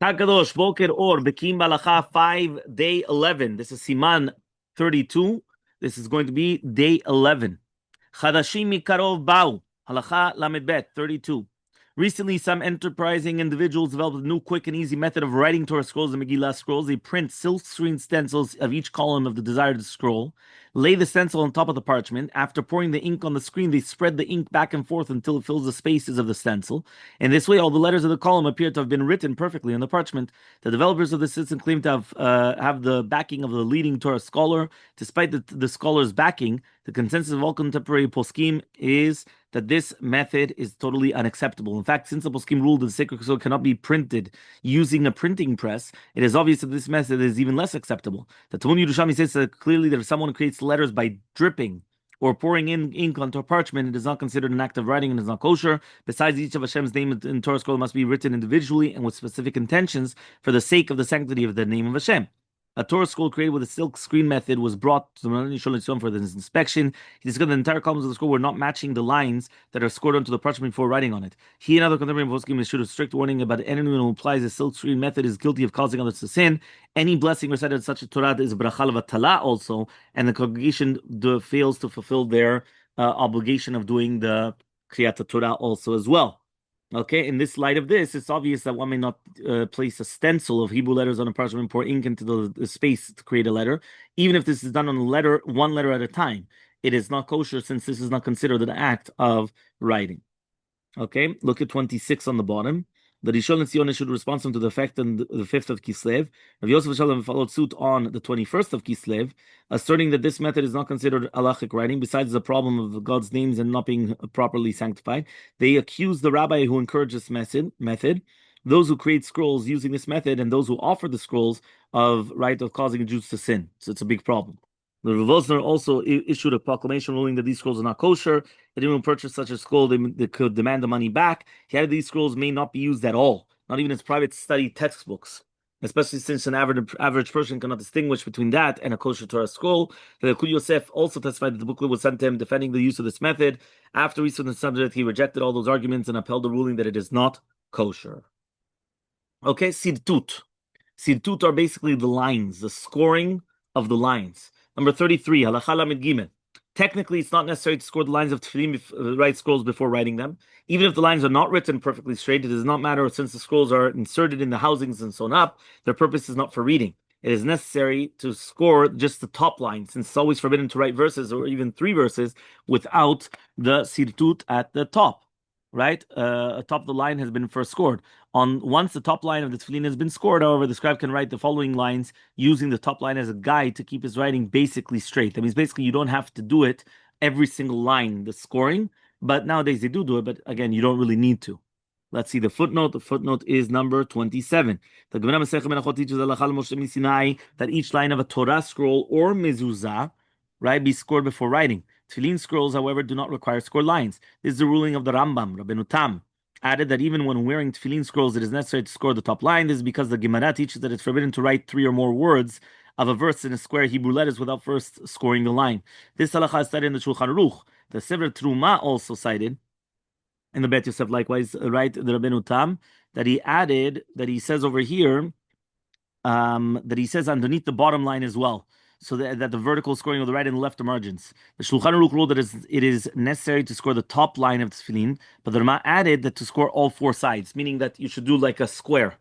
Takadosh, Boker Or, Bekiim Bahalacha 5, day 11. This is Siman 32. This is going to be day 11. Chadashim Mikarov Bau, Halacha Lamed Bet 32. Recently, some enterprising individuals developed a new, quick, and easy method of writing Torah scrolls and Megillah scrolls. They print silk-screen stencils of each column of the desired scroll, lay the stencil on top of the parchment. After pouring the ink on the screen, they spread the ink back and forth until it fills the spaces of the stencil. In this way, all the letters of the column appear to have been written perfectly on the parchment. The developers of the system claim to have the backing of the leading Torah scholar. Despite the scholar's backing, the consensus of all contemporary poskim is that this method is totally unacceptable. In fact, since the poskim ruled that the sacred scroll cannot be printed using a printing press, it is obvious that this method is even less acceptable. The Talmud Yerushalmi says that clearly that if someone creates letters by dripping or pouring in ink onto a parchment, it is not considered an act of writing and is not kosher. Besides, each of Hashem's name in Torah scroll must be written individually and with specific intentions for the sake of the sanctity of the name of Hashem. A Torah scroll created with a silk screen method was brought to the Melanie Shalom for this inspection. He discovered the entire columns of the scroll were not matching the lines that are scored onto the parchment before writing on it. He and other contemporary poskim issued a strict warning about anyone who applies a silk screen method is guilty of causing others to sin. Any blessing recited in such a Torah is bracha levatala also, and the congregation fails to fulfill their obligation of doing the Kriyat Torah also as well. Okay, in this light of this, it's obvious that one may not place a stencil of Hebrew letters on a parchment and pour ink into the space to create a letter, even if this is done on one letter at a time. It is not kosher since this is not considered an act of writing. Okay, look at 26 on the bottom. The Rishon LeZion should respond to the effect on the 5th of Kislev. Rabbi Yosef Shalom followed suit on the 21st of Kislev, asserting that this method is not considered halachic writing. Besides the problem of God's names and not being properly sanctified, they accuse the rabbi who encouraged this method, those who create scrolls using this method, and those who offer the scrolls of causing Jews to sin. So it's a big problem. The Rav Osner also issued a proclamation ruling that these scrolls are not kosher. That anyone who purchased such a scroll, they could demand the money back. He added these scrolls may not be used at all, not even as private study textbooks, especially since an average person cannot distinguish between that and a kosher Torah scroll. The Kud Yosef also testified that the booklet was sent to him defending the use of this method. After research on the subject, he rejected all those arguments and upheld the ruling that it is not kosher. Okay, sirtut. Sirtut are basically the lines, the scoring of the lines. Number 33, Halacha Lamed Gimel. Technically, it's not necessary to score the lines of Tefilin, write scrolls before writing them. Even if the lines are not written perfectly straight, it does not matter since the scrolls are inserted in the housings and sewn up. Their purpose is not for reading. It is necessary to score just the top line, since it's always forbidden to write verses or even 3 verses without the sirtut at the top. Right, top of the line has been first scored. Once the top line of the tefillin has been scored, however, the scribe can write the following lines using the top line as a guide to keep his writing basically straight. That means basically you don't have to do it every single line, the scoring, but nowadays they do it, but again, you don't really need to. Let's see the footnote. The footnote is number 27. The Gemara Masechet Menachot teaches that each line of a Torah scroll or mezuzah, right, be scored before writing. Tefillin scrolls, however, do not require score lines. This is the ruling of the Rambam. Rabbeinu Tam added that even when wearing tefillin scrolls, it is necessary to score the top line. This is because the Gemara teaches that it's forbidden to write 3 or more words of a verse in a square Hebrew letters without first scoring the line. This halacha is cited in the Shulchan Aruch. The Sefer Truma also cited in the Bet Yosef, likewise, right? The Rabbeinu Tam that he added that he says over here that he says underneath the bottom line as well. So that the vertical scoring of the right and left margins. The Shulchan Aruch ruled that it is necessary to score the top line of the tefillin, but the Rama added that to score all 4 sides, meaning that you should do like a square.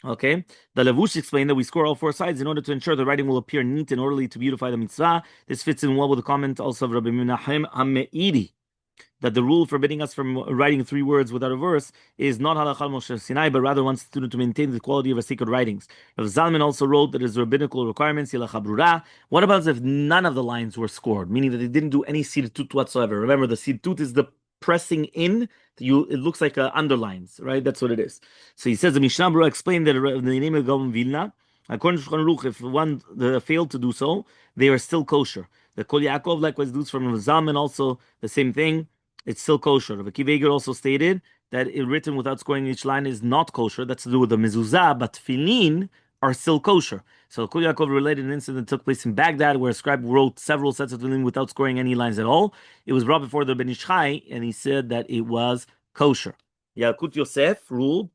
Okay? The Levush explained that we score all 4 sides in order to ensure the writing will appear neat and orderly to beautify the mitzvah. This fits in well with the comment also of Rabbi Menachem HaMeiri, that the rule forbidding us from writing 3 words without a verse is not halachal Moshe Sinai, but rather wants the student to maintain the quality of our sacred writings. Rav Zalman also wrote that as rabbinical requirements, hilacha brura. What about if none of the lines were scored, meaning that they didn't do any sirtut whatsoever? Remember, the sirtut is the pressing in. It looks like underlines, right? That's what it is. So he says the Mishnah Berurah explained that in the name of Gaon Vilna, according to Shulchan Aruch, if one failed to do so, they are still kosher. The Kol Yaakov likewise does from Rav Zalman also the same thing. It's still kosher. Rabbi Kiva also stated that it written without scoring each line is not kosher. That's to do with the mezuzah, but tefillin are still kosher. So Kol Yaakov related an incident that took place in Baghdad where a scribe wrote several sets of tefillin without scoring any lines at all. It was brought before the Ben Ish Chai, and he said that it was kosher. Yalkut Yosef ruled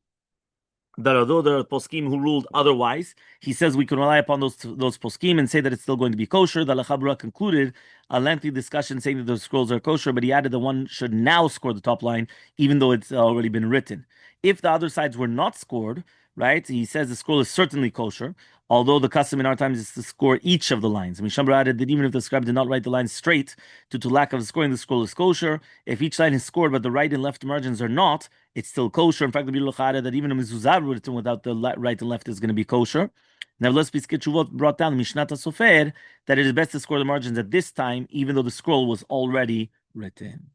that although there are poskim who ruled otherwise, he says we can rely upon those poskim and say that it's still going to be kosher. The Halacha concluded a lengthy discussion saying that those scrolls are kosher, but he added that one should now score the top line, even though it's already been written. If the other sides were not scored, right, he says the scroll is certainly kosher, although the custom in our times is to score each of the lines. Mishnah added that even if the scribe did not write the lines straight due to lack of scoring, the scroll is kosher. If each line is scored but the right and left margins are not, it's still kosher. In fact, the Bahalacha added that even a mezuzah written without the right and left is going to be kosher. Nevertheless, Piskei Teshuvot brought down the Mishnat Sofer that it is best to score the margins at this time, even though the scroll was already written.